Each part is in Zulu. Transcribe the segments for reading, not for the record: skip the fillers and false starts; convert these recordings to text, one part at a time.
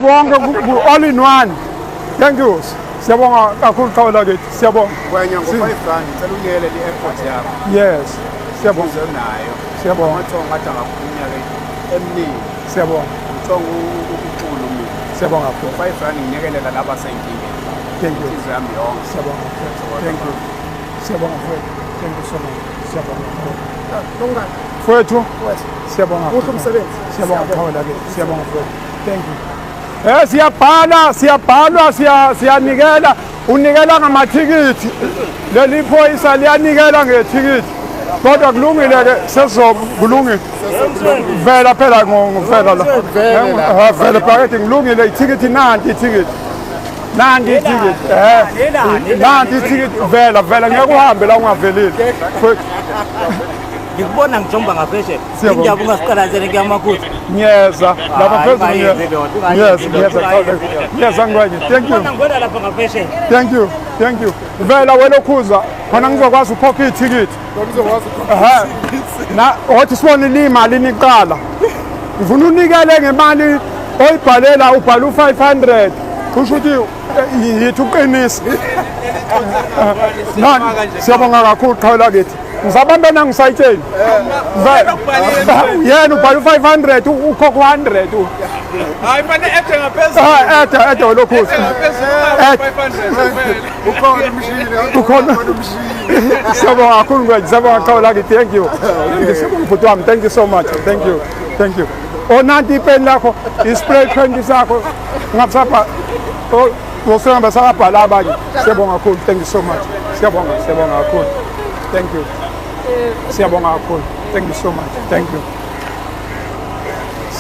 Bonke all in one. Thank you. Siyabonga kakhulu Khawula kithi. Siyabonga. Wena ngo5 rand ngicela unikele i-effort yakho. Yes. Siyabonga. Uzonayo. Siyabonga. Amathongo athi angakhulunywa ke emningi. Siyabonga. Uthongo ukukhulu mina. Siyabonga kakhulu. 5 rand nginikelela laba senkingeni. Thank you. Izami yonke. Siyabonga. Thank you. Siyabonga mfowethu. Thank you so much. Siyabonga. Longani. Mfowethu. Siyabonga. Kuhle umsebenzi. Siyabonga Khawula kithi. Siyabonga mfowethu. Thank you. Siyanikela unikela ngamathikithi leli phoyisa liyanikela ngethikithi kodwa kulungile ke sezokulungile vela phela ngivela la vela phakathi ngilungile ithikithi nanti ithikithi vela ngeke uhambe la ungavelile ngikubona ngijomba ngapheshe injabu ngasiqalazele kuyamakhuthi ngiyeza lapha phezulu ngiyeza ngikwenye thank you ngibona lapha ngapheshe thank you vela welokhuza khona ngizokwazi ukhokha ithikithi na othi sibone imali niqala ngifuna unikele ngemali oyibhalela ubhala u500 kusho ukuthi yithi uqinisa siyabonga kakhulu Khawula kithi ngizabambena ngisayitsheni yena ubhala u500 ukhokha 100 Hayi manje ethe ngaphezulu. Ede lokhuza Ukhona umshini. Siyabonga kakhulu mfowethu siyabonga Khawula kithi thank you siyabonga mfowethu wami thank you so much thank you onanti ipeni lakho ispray paint sakho ngapha wosihamba sakabhala abanye siyabonga kakhulu thank you so much siyabonga kakhulu thank you siyabonga kakhulu thank you so much thank you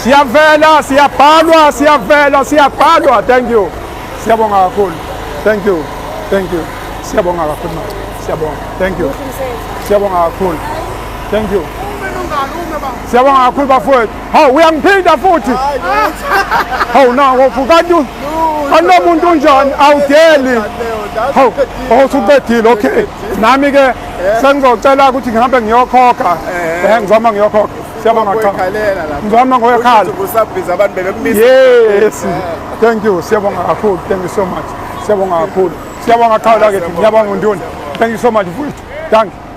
siyabhalwa thank you siyabonga kakhulu thank you siyabonga kakhulu siyabonga thank you siyabonga kakhulu thank you siyabonga kakhulu bafowethu hawu uyangiphinda futhi hawu nangofu kanti anomuntu unjani awudeli hawu usuqedile okay nami ke sengizocela ukuthi ngihambe ngiyokhokha ngizama ngiyokhokha siyabonga kakhulu ngizama ngoyekhala Usabhiza abantu bebekumisa. yes thank you siyabonga kakhulu thank you so much siyabonga kakhulu siyabonga Khawula kithi ngiyabonga uNduna thank you so much futhi thank you